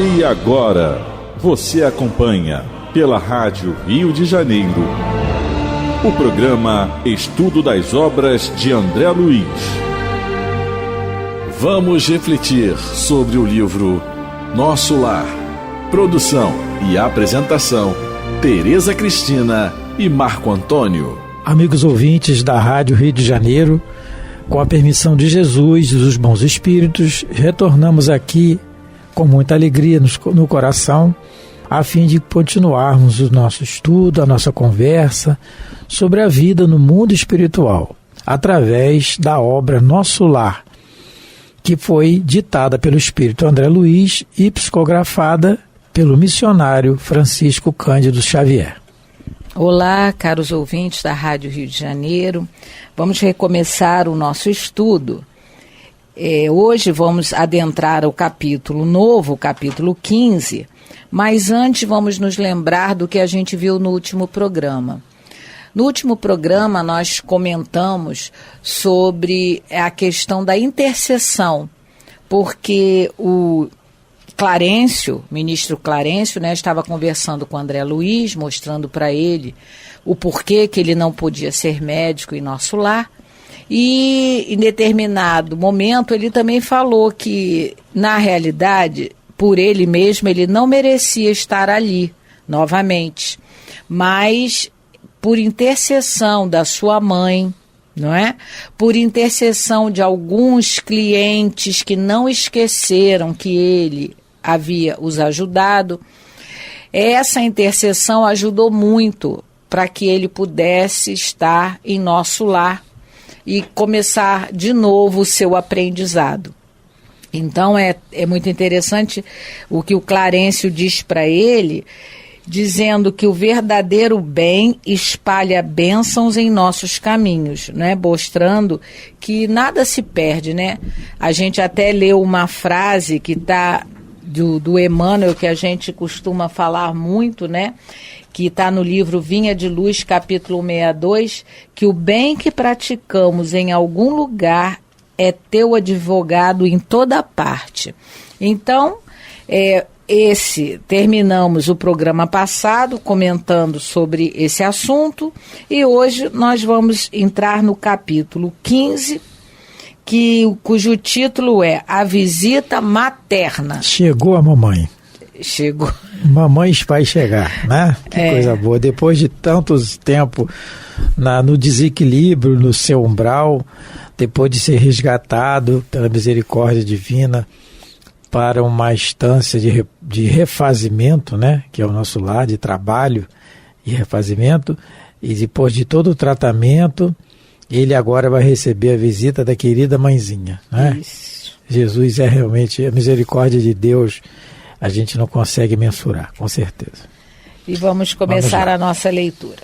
E agora, você acompanha pela Rádio Rio de Janeiro o programa Estudo das Obras de André Luiz. Vamos refletir sobre o livro Nosso Lar. Produção e apresentação, Tereza Cristina e Marco Antônio. Amigos ouvintes da Rádio Rio de Janeiro, com a permissão de Jesus e dos bons espíritos, retornamos aqui com muita alegria no coração, a fim de continuarmos o nosso estudo, a nossa conversa sobre a vida no mundo espiritual, através da obra Nosso Lar, que foi ditada pelo Espírito André Luiz e psicografada pelo missionário Francisco Cândido Xavier. Olá, caros ouvintes da Rádio Rio de Janeiro. Vamos recomeçar o nosso estudo. Hoje vamos adentrar o capítulo novo, o capítulo 15, mas antes vamos nos lembrar do que a gente viu no último programa. No último programa nós comentamos sobre a questão da intercessão, porque o Clarencio, ministro Clarencio, estava conversando com André Luiz, mostrando para ele o porquê que ele não podia ser médico em nosso lar. E em determinado momento ele também falou que, na realidade, por ele mesmo, ele não merecia estar ali novamente, mas por intercessão da sua mãe, não é? Por intercessão de alguns clientes que não esqueceram que ele havia os ajudado, essa intercessão ajudou muito para que ele pudesse estar em nosso lar e começar de novo o seu aprendizado. Então é muito interessante o que o Clarencio diz para ele, dizendo que o verdadeiro bem espalha bênçãos em nossos caminhos, mostrando que nada se perde, A gente até leu uma frase que está do Emmanuel, que a gente costuma falar muito, que está no livro Vinha de Luz, capítulo 62, que o bem que praticamos em algum lugar é teu advogado em toda parte. Então, terminamos o programa passado comentando sobre esse assunto e hoje nós vamos entrar no capítulo 15, cujo título é A Visita Materna. Chegou a mamãe. Chegou. Mamãe vai chegar, Que coisa boa. Depois de tantos tempo no desequilíbrio, no seu umbral, depois de ser resgatado pela misericórdia divina para uma instância de refazimento, que é o nosso lar, de trabalho e refazimento, e depois de todo o tratamento, ele agora vai receber a visita da querida mãezinha, Isso. Jesus é realmente a misericórdia de Deus. A gente não consegue mensurar, com certeza. E vamos começar a nossa leitura.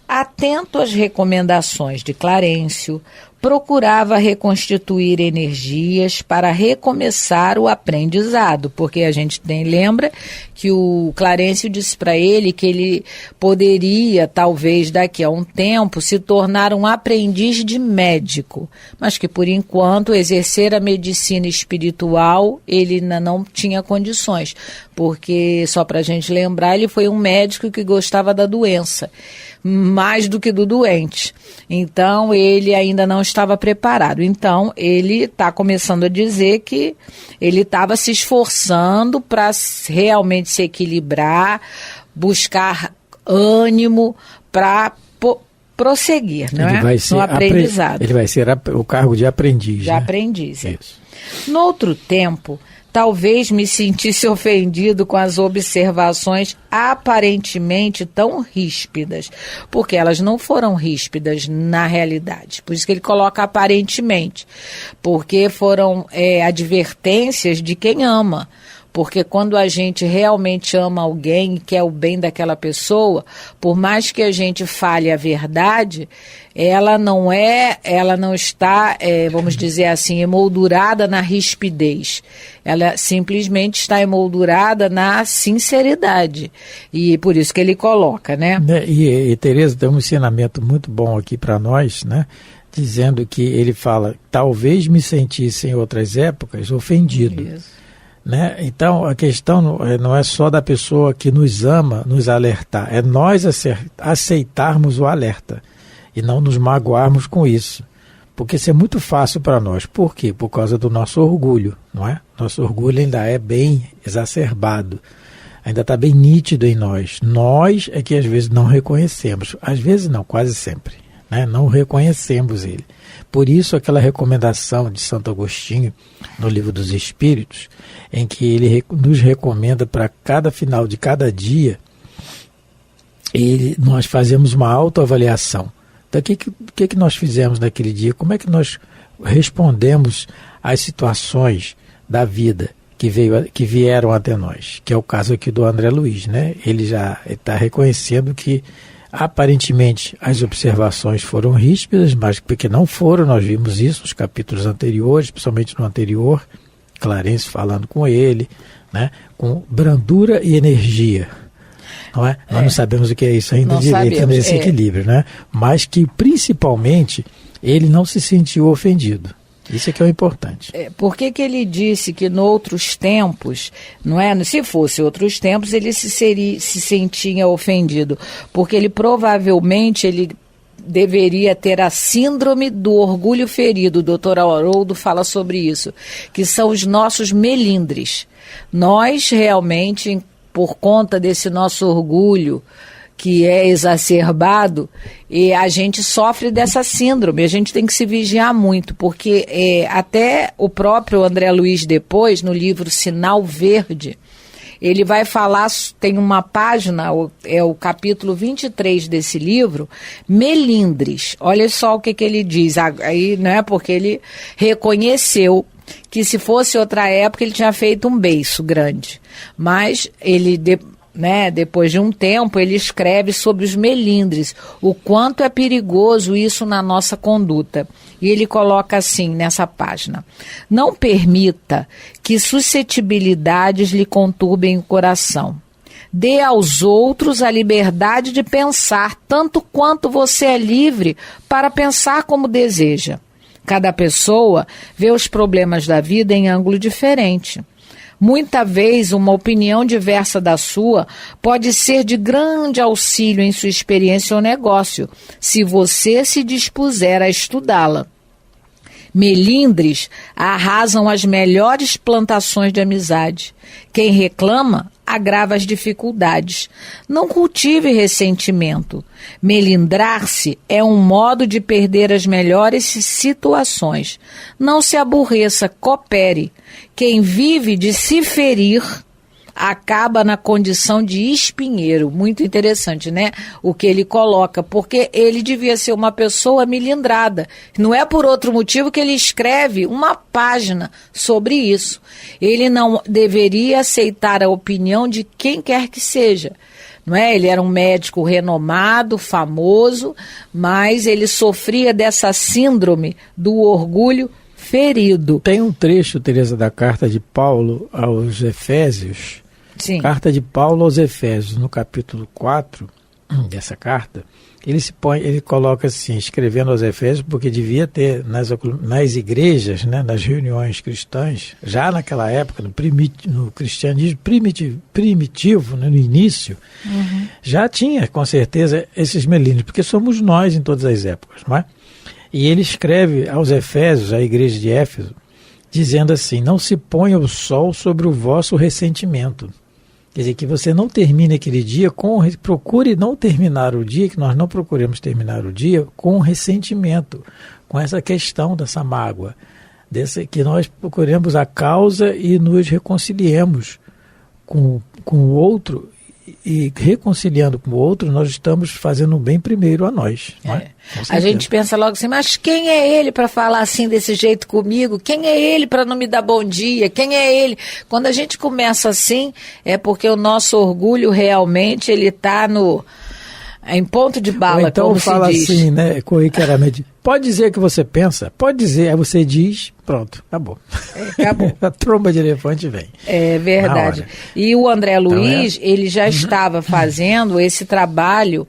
Atento às recomendações de Clarencio, procurava reconstituir energias para recomeçar o aprendizado, porque a gente lembra que o Clarencio disse para ele que ele poderia, talvez daqui a um tempo, se tornar um aprendiz de médico, mas que por enquanto exercer a medicina espiritual ele ainda não tinha condições, porque só para a gente lembrar, ele foi um médico que gostava da doença, mais do que do doente. Então, ele ainda não estava preparado. Então, ele está começando a dizer que ele estava se esforçando para realmente se equilibrar, buscar ânimo para prosseguir, no aprendizado. Ele vai ser o cargo de aprendiz. De aprendiz. Isso. No outro tempo, talvez me sentisse ofendido com as observações aparentemente tão ríspidas, porque elas não foram ríspidas na realidade. Por isso que ele coloca aparentemente, porque foram advertências de quem ama. Porque quando a gente realmente ama alguém e quer o bem daquela pessoa, por mais que a gente fale a verdade, ela não está, vamos dizer assim, emoldurada na rispidez. Ela simplesmente está emoldurada na sinceridade. E por isso que ele coloca, E Tereza, tem um ensinamento muito bom aqui para nós, dizendo que ele fala, talvez me sentisse em outras épocas ofendido. Isso. né? Então a questão não é só da pessoa que nos ama nos alertar, é nós aceitarmos o alerta e não nos magoarmos com isso, porque isso é muito fácil para nós. Por quê? Por causa do nosso orgulho, não é? Nosso orgulho ainda é bem exacerbado, ainda está bem nítido em nós. Nós é que às vezes não reconhecemos, às vezes não, quase sempre, né? Não reconhecemos ele. Por isso aquela recomendação de Santo Agostinho no Livro dos Espíritos, em que ele nos recomenda para cada final de cada dia, nós fazemos uma autoavaliação. Então o que nós fizemos naquele dia? Como é que nós respondemos às situações da vida que vieram até nós? Que é o caso aqui do André Luiz, né? Ele já está reconhecendo que aparentemente as observações foram ríspidas, mas porque não foram, nós vimos isso nos capítulos anteriores, principalmente no anterior, Clarence falando com ele, né, com brandura e energia. Não é? Nós não sabemos o que é isso ainda direito nesse equilíbrio, né? Mas que principalmente ele não se sentiu ofendido. Isso é que é o importante. Por que ele disse que noutros tempos, não é? Se fosse outros tempos, ele se sentia ofendido? Porque ele provavelmente deveria ter a síndrome do orgulho ferido. O doutor Haroldo fala sobre isso, que são os nossos melindres. Nós realmente, por conta desse nosso orgulho que é exacerbado, e a gente sofre dessa síndrome. A gente tem que se vigiar muito, porque até o próprio André Luiz depois, no livro Sinal Verde, ele vai falar, tem uma página, é o capítulo 23 desse livro, melindres. Olha só o que ele diz, aí, né, porque ele reconheceu que se fosse outra época ele tinha feito um beiço grande, mas ele depois de um tempo, ele escreve sobre os melindres, o quanto é perigoso isso na nossa conduta. E ele coloca assim nessa página: não permita que suscetibilidades lhe conturbem o coração. Dê aos outros a liberdade de pensar, tanto quanto você é livre para pensar como deseja. Cada pessoa vê os problemas da vida em ângulo diferente. Muita vez, uma opinião diversa da sua pode ser de grande auxílio em sua experiência ou negócio, se você se dispuser a estudá-la. Melindres arrasam as melhores plantações de amizade. Quem reclama agrava as dificuldades. Não cultive ressentimento. Melindrar-se é um modo de perder as melhores situações. Não se aborreça, coopere. Quem vive de se ferir acaba na condição de espinheiro. Muito interessante, né? O que ele coloca, porque ele devia ser uma pessoa melindrada. Não é por outro motivo que ele escreve uma página sobre isso. Ele não deveria aceitar a opinião de quem quer que seja. Não é? Ele era um médico renomado, famoso, mas ele sofria dessa síndrome do orgulho ferido. Tem um trecho, Tereza, da carta de Paulo aos Efésios. Sim. Carta de Paulo aos Efésios, no capítulo 4 dessa carta, ele coloca assim, escrevendo aos Efésios, porque devia ter nas igrejas, né, nas reuniões cristãs, já naquela época, no cristianismo primitivo, né, no início, já tinha com certeza esses melindres, porque somos nós em todas as épocas, não é? E ele escreve aos Efésios, à igreja de Éfeso, dizendo assim: não se ponha o sol sobre o vosso ressentimento. Quer dizer, que você não termine aquele dia procure não terminar o dia, que nós não procuremos terminar o dia com ressentimento, com essa questão dessa mágoa, que nós procuremos a causa e nos reconciliemos com o outro, e reconciliando com o outro, nós estamos fazendo o bem primeiro a nós. Não é? A gente pensa logo assim, mas quem é ele para falar assim desse jeito comigo? Quem é ele para não me dar bom dia? Quem é ele? Quando a gente começa assim, é porque o nosso orgulho realmente ele está em ponto de bala, ou então como fala se diz. Assim, né, corriqueiramente, pode dizer que você pensa, pode dizer, aí você diz, pronto, acabou. Acabou. A tromba de elefante vem. É verdade. E o André Luiz, ele já estava fazendo esse trabalho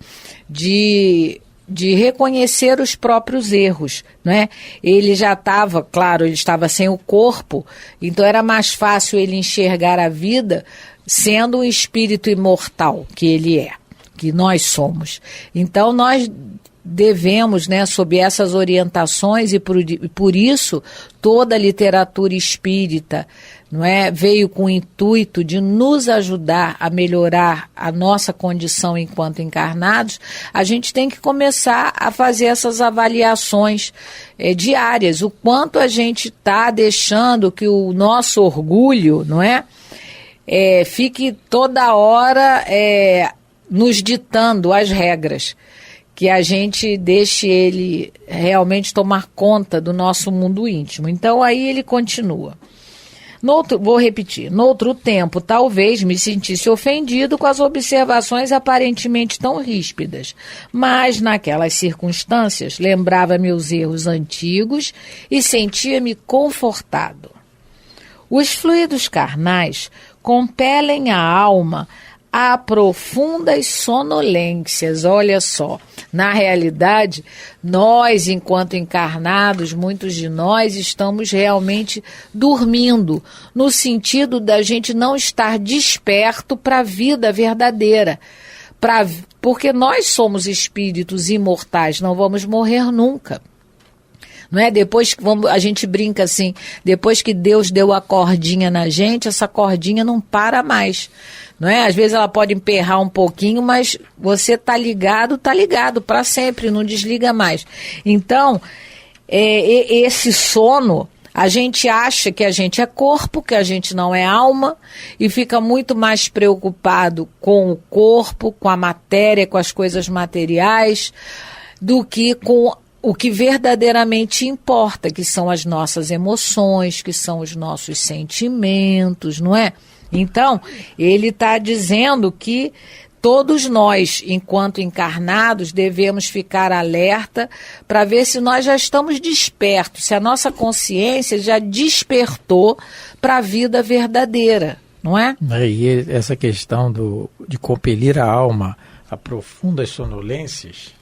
de de reconhecer os próprios erros, né? Ele já estava, claro, ele estava sem o corpo, então era mais fácil ele enxergar a vida sendo um espírito imortal que ele é, que nós somos. Então nós devemos, né, sob essas orientações e por isso toda a literatura espírita, não é, veio com o intuito de nos ajudar a melhorar a nossa condição enquanto encarnados. A gente tem que começar a fazer essas avaliações diárias, o quanto a gente está deixando que o nosso orgulho, não é, fique toda hora nos ditando as regras, que a gente deixe ele realmente tomar conta do nosso mundo íntimo. Então aí ele continua. Vou repetir. Noutro tempo, talvez me sentisse ofendido com as observações aparentemente tão ríspidas, mas naquelas circunstâncias lembrava meus erros antigos e sentia-me confortado. Os fluidos carnais compelem a alma a profundas sonolências. Olha só, na realidade, nós, enquanto encarnados, muitos de nós estamos realmente dormindo, no sentido da gente não estar desperto para a vida verdadeira, porque nós somos espíritos imortais, não vamos morrer nunca. Não é? Depois que a gente brinca assim, depois que Deus deu a cordinha na gente, essa cordinha não para mais. Não é? Às vezes ela pode emperrar um pouquinho, mas você tá ligado para sempre, não desliga mais. Então, esse sono, a gente acha que a gente é corpo, que a gente não é alma, e fica muito mais preocupado com o corpo, com a matéria, com as coisas materiais, do que com o que verdadeiramente importa, que são as nossas emoções, que são os nossos sentimentos, não é? Então, ele está dizendo que todos nós, enquanto encarnados, devemos ficar alerta para ver se nós já estamos despertos, se a nossa consciência já despertou para a vida verdadeira, não é? E essa questão de compelir a alma a profundas sonolências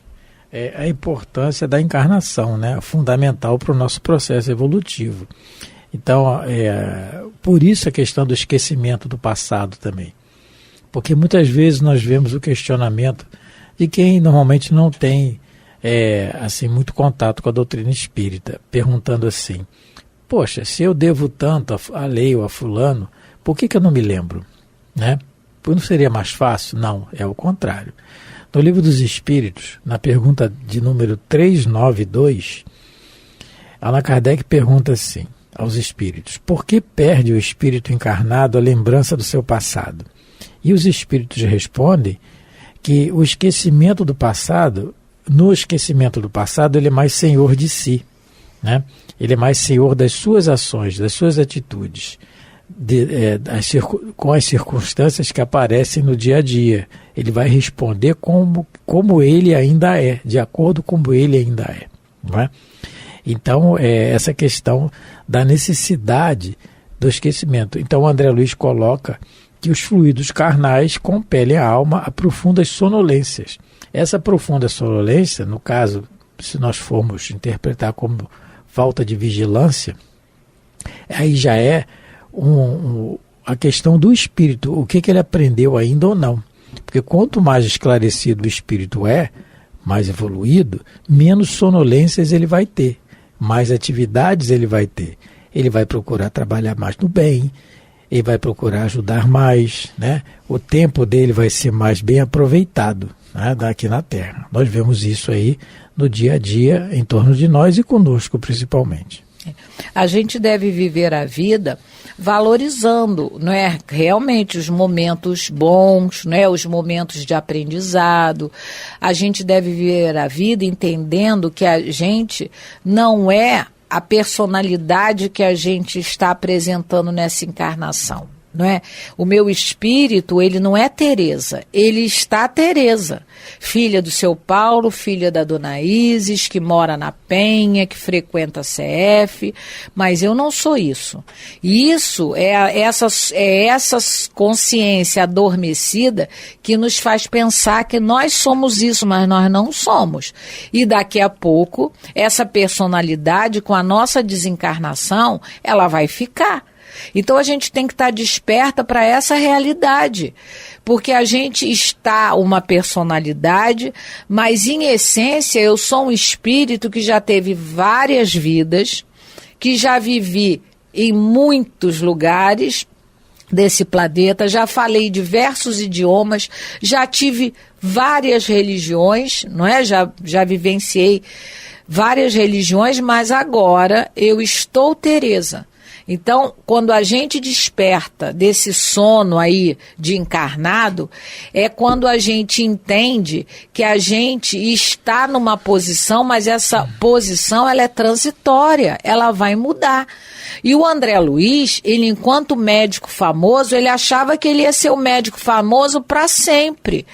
é a importância da encarnação, né? Fundamental para o nosso processo evolutivo. Então, por isso a questão do esquecimento do passado também. Porque muitas vezes nós vemos o questionamento de quem normalmente não tem assim, muito contato com a doutrina espírita, perguntando assim, poxa, se eu devo tanto a lei ou a fulano, por que eu não me lembro? Né? Não seria mais fácil? Não, é o contrário. No Livro dos Espíritos, na pergunta de número 392, Allan Kardec pergunta assim aos espíritos, por que perde o espírito encarnado a lembrança do seu passado? E os espíritos respondem que o esquecimento do passado, no esquecimento do passado, ele é mais senhor de si, né? Ele é mais senhor das suas ações, das suas atitudes, com as circunstâncias que aparecem no dia a dia. Ele vai responder como ele ainda é, de acordo com como ele ainda é, não é? Então, essa questão da necessidade do esquecimento. Então, o André Luiz coloca que os fluidos carnais compelem a alma a profundas sonolências. Essa profunda sonolência, no caso, se nós formos interpretar como falta de vigilância, aí já é a questão do espírito, o que ele aprendeu ainda ou não. Porque quanto mais esclarecido o espírito é, mais evoluído, menos sonolências ele vai ter, mais atividades ele vai ter. Ele vai procurar trabalhar mais no bem, ele vai procurar ajudar mais, né? O tempo dele vai ser mais bem aproveitado, né, daqui na Terra. Nós vemos isso aí no dia a dia, em torno de nós e conosco principalmente. A gente deve viver a vida valorizando, não é, realmente os momentos bons, não é, os momentos de aprendizado. A gente deve viver a vida entendendo que a gente não é a personalidade que a gente está apresentando nessa encarnação. não é? O meu espírito, ele não é Tereza, ele está Tereza, filha do seu Paulo, filha da dona Isis, que mora na Penha, que frequenta a CF, mas eu não sou isso. E isso é essa consciência adormecida que nos faz pensar que nós somos isso, mas nós não somos. E daqui a pouco, essa personalidade, com a nossa desencarnação, ela vai ficar. Então a gente tem que estar desperta para essa realidade, porque a gente está uma personalidade, mas em essência eu sou um espírito que já teve várias vidas, que já vivi em muitos lugares desse planeta, já falei diversos idiomas, já tive várias religiões, não é? Já vivenciei várias religiões, mas agora eu estou Tereza. Então, quando a gente desperta desse sono aí de encarnado, é quando a gente entende que a gente está numa posição, mas essa posição ela é transitória, ela vai mudar. E o André Luiz, ele enquanto médico famoso, ele achava que ele ia ser o médico famoso para sempre.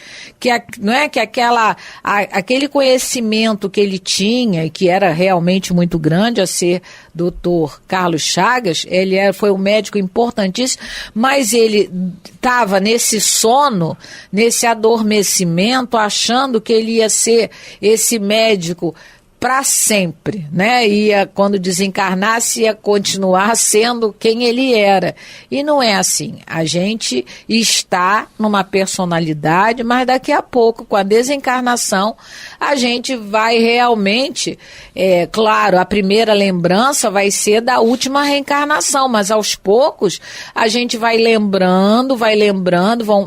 Não é que aquele conhecimento que ele tinha e que era realmente muito grande, a ser Dr. Carlos Chagas, foi um médico importantíssimo, mas ele estava nesse sono, nesse adormecimento, achando que ele ia ser esse médico para sempre, né? Quando desencarnasse, ia continuar sendo quem ele era. E não é assim. A gente está numa personalidade, mas daqui a pouco, com a desencarnação, a gente vai realmente, claro, a primeira lembrança vai ser da última reencarnação, mas aos poucos a gente vai lembrando,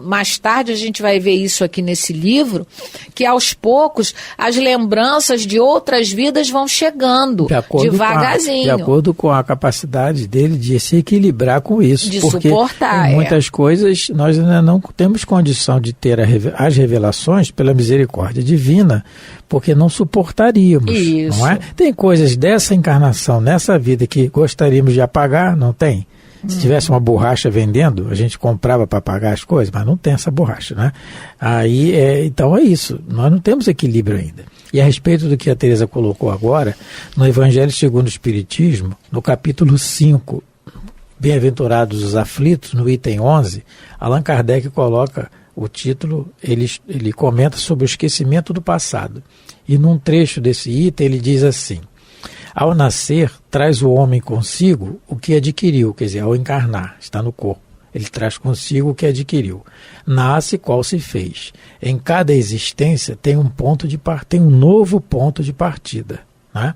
mais tarde a gente vai ver isso aqui nesse livro, que aos poucos as lembranças de outras vidas vão chegando devagarzinho. De acordo com a capacidade dele de se equilibrar com isso. De porque suportar. Em muitas coisas nós ainda não temos condição de ter as revelações pela misericórdia divina, porque não suportaríamos. Isso. Não é? Tem coisas dessa encarnação, nessa vida, que gostaríamos de apagar, não tem? Se tivesse uma borracha vendendo, a gente comprava para pagar as coisas, mas não tem essa borracha, né? Então é isso, nós não temos equilíbrio ainda. E a respeito do que a Tereza colocou agora, no Evangelho segundo o Espiritismo, no capítulo 5, Bem-aventurados os aflitos, no item 11, Allan Kardec coloca o título, ele comenta sobre o esquecimento do passado. E num trecho desse item ele diz assim: ao nascer, traz o homem consigo o que adquiriu, quer dizer, ao encarnar, está no corpo. Ele traz consigo o que adquiriu. Nasce qual se fez. Em cada existência tem um novo ponto de partida, né?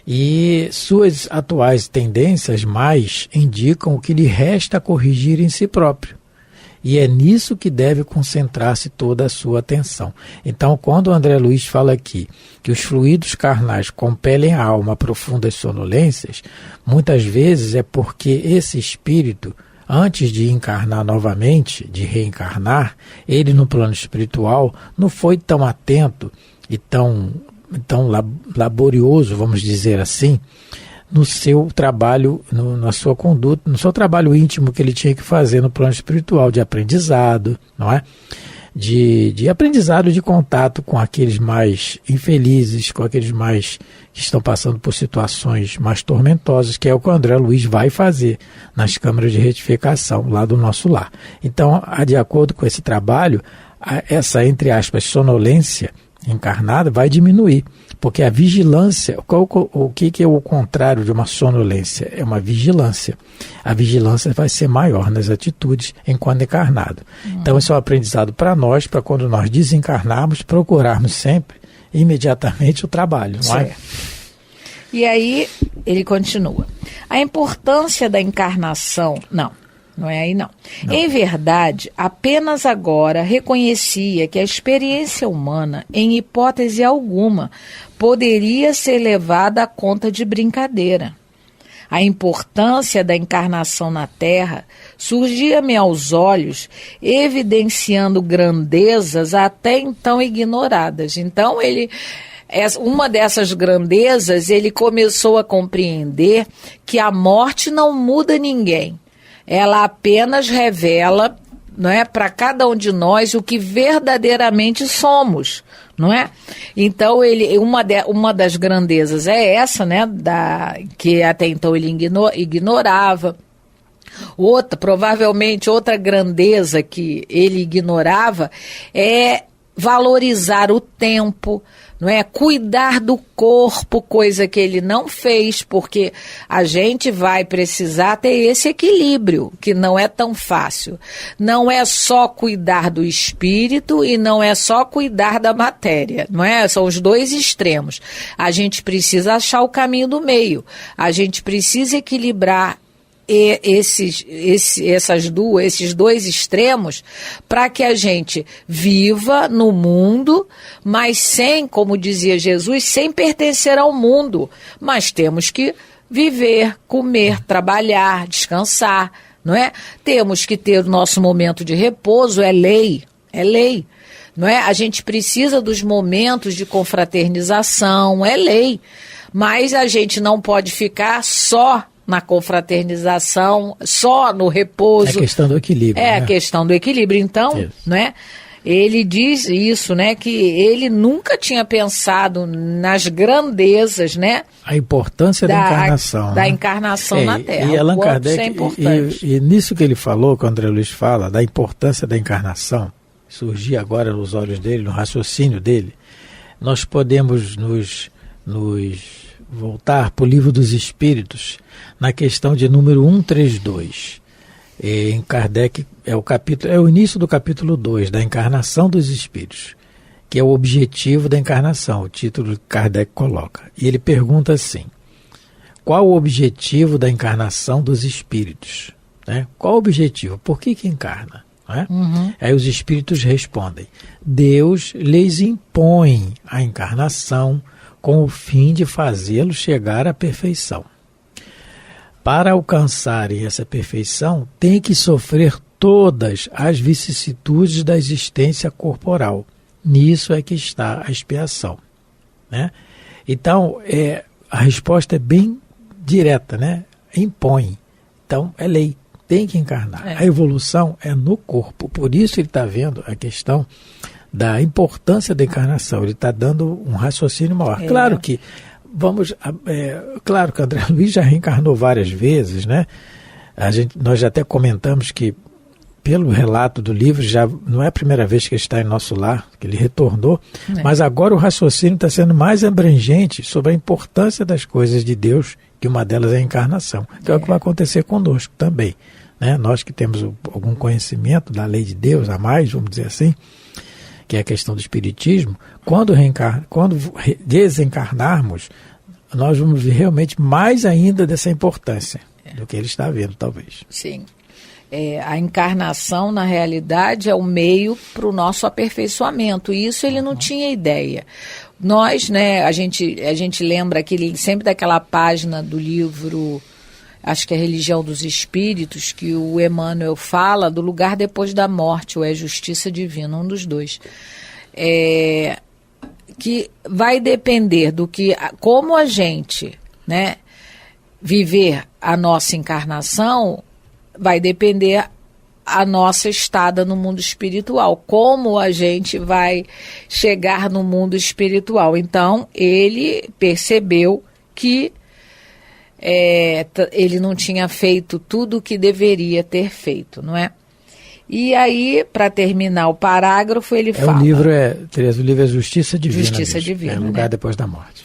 E suas atuais tendências mais indicam o que lhe resta corrigir em si próprio. E é nisso que deve concentrar-se toda a sua atenção. Então, quando o André Luiz fala aqui que os fluidos carnais compelem a alma a profundas sonolências, muitas vezes é porque esse espírito, antes de encarnar novamente, de reencarnar, ele no plano espiritual não foi tão atento e tão laborioso, vamos dizer assim, no seu trabalho, na sua conduta, no seu trabalho íntimo que ele tinha que fazer no plano espiritual, de aprendizado, não é? De aprendizado, de contato com aqueles mais infelizes, com aqueles mais que estão passando por situações mais tormentosas, que é o que o André Luiz vai fazer nas câmaras de retificação lá do nosso lar. Então, de acordo com esse trabalho, essa, entre aspas, sonolência encarnada vai diminuir, porque a vigilância, o que é o contrário de uma sonolência? É uma vigilância. A vigilância vai ser maior nas atitudes enquanto encarnado. Então, isso é um aprendizado para nós, para quando nós desencarnarmos, procurarmos sempre, imediatamente, o trabalho, não é? E aí, ele continua. A importância da encarnação... Não é aí não. Em verdade, apenas agora reconhecia que a experiência humana, em hipótese alguma, poderia ser levada à conta de brincadeira. A importância da encarnação na Terra surgia-me aos olhos, evidenciando grandezas até então ignoradas. Então, uma dessas grandezas, ele começou a compreender que a morte não muda ninguém. ela apenas revela, não é, para cada um de nós o que verdadeiramente somos, não é? Então, uma das grandezas é essa, né, que até então ele ignorava. Provavelmente outra grandeza que ele ignorava é valorizar o tempo, não é? Cuidar do corpo, coisa que ele não fez, porque a gente vai precisar ter esse equilíbrio, que não é tão fácil. Não é só cuidar do espírito e não é só cuidar da matéria, não é? São os dois extremos. A gente precisa achar o caminho do meio. A gente precisa equilibrar esses dois extremos para que a gente viva no mundo, mas sem, como dizia Jesus, sem pertencer ao mundo. Mas temos que viver, comer, trabalhar, descansar, não é? Temos que ter o nosso momento de repouso, é lei, não é? A gente precisa dos momentos de confraternização, é lei, mas a gente não pode ficar só na confraternização, só no repouso. É a questão do equilíbrio. É, né? A questão do equilíbrio. Então, né, ele diz isso, né, que ele nunca tinha pensado nas grandezas, né? A importância da encarnação. Da encarnação na Terra. E Allan Kardec, é importante. E nisso que ele falou, que o André Luiz fala, da importância da encarnação, surgir agora nos olhos dele, no raciocínio dele, nós podemos nos voltar para o Livro dos Espíritos, na questão de número 132. Em Kardec, é o início do capítulo 2, da encarnação dos espíritos, que é o objetivo da encarnação, o título que Kardec coloca. E ele pergunta assim: qual o objetivo da encarnação dos espíritos? Né? Qual o objetivo? Por que encarna? Né? Aí os espíritos respondem: Deus lhes impõe a encarnação com o fim de fazê-los chegar à perfeição. Para alcançarem essa perfeição, tem que sofrer todas as vicissitudes da existência corporal. Nisso é que está a expiação. Né? Então, a resposta é bem direta, né? Impõe. Então, é lei, tem que encarnar. A evolução é no corpo. Por isso ele está vendo a questão da importância da encarnação. Ele está dando um raciocínio maior. Claro que claro que André Luiz já reencarnou várias vezes, né? Nós já até comentamos que, pelo relato do livro, já não é a primeira vez que ele está em nosso lar, que ele retornou, mas agora o raciocínio está sendo mais abrangente sobre a importância das coisas de Deus, que uma delas é a encarnação, que é o que vai acontecer conosco também. Né? Nós que temos algum conhecimento da lei de Deus, a mais, vamos dizer assim, que é a questão do espiritismo, quando desencarnarmos, nós vamos ver realmente mais ainda dessa importância do que ele está vendo, talvez. Sim. A encarnação, na realidade, é o meio para o nosso aperfeiçoamento, e isso ele não tinha ideia. Nós, né, a gente lembra sempre daquela página do livro, acho que é a Religião dos Espíritos, que o Emmanuel fala do lugar depois da morte, ou é Justiça Divina, um dos dois. Que vai depender do que, como a gente, né, viver a nossa encarnação, vai depender a nossa estada no mundo espiritual, como a gente vai chegar no mundo espiritual. Então, ele percebeu que ele não tinha feito tudo o que deveria ter feito, não é? E aí, para terminar o parágrafo, ele fala... O livro é Justiça Divina. Justiça Divina, é lugar depois da morte.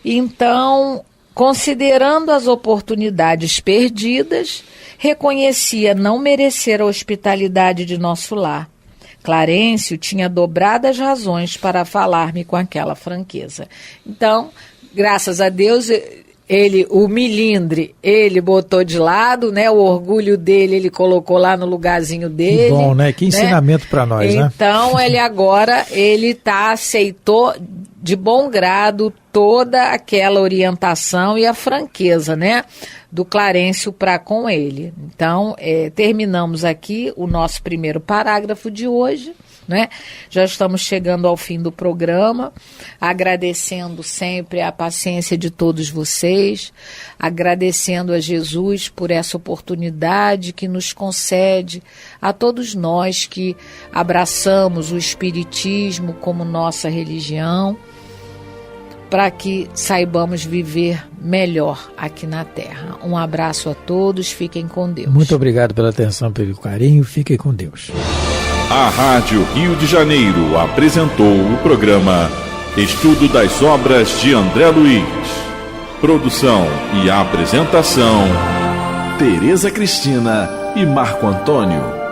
Então, considerando as oportunidades perdidas, reconhecia não merecer a hospitalidade de nosso lar. Clarencio tinha dobradas razões para falar-me com aquela franqueza. Então, graças a Deus... o milindre, ele botou de lado, né? O orgulho dele, ele colocou lá no lugarzinho dele. Que bom, né? Que ensinamento para nós, né? Então, ele agora, aceitou de bom grado toda aquela orientação e a franqueza, né? Do Clarencio para com ele. Então, terminamos aqui o nosso primeiro parágrafo de hoje. né? Já estamos chegando ao fim do programa, agradecendo sempre a paciência de todos vocês, agradecendo a Jesus por essa oportunidade que nos concede a todos nós que abraçamos o Espiritismo como nossa religião, para que saibamos viver melhor aqui na Terra. Um abraço a todos, fiquem com Deus. Muito obrigado pela atenção, pelo carinho, fiquem com Deus. A Rádio Rio de Janeiro apresentou o programa Estudo das Obras de André Luiz. Produção e apresentação, Tereza Cristina e Marco Antônio.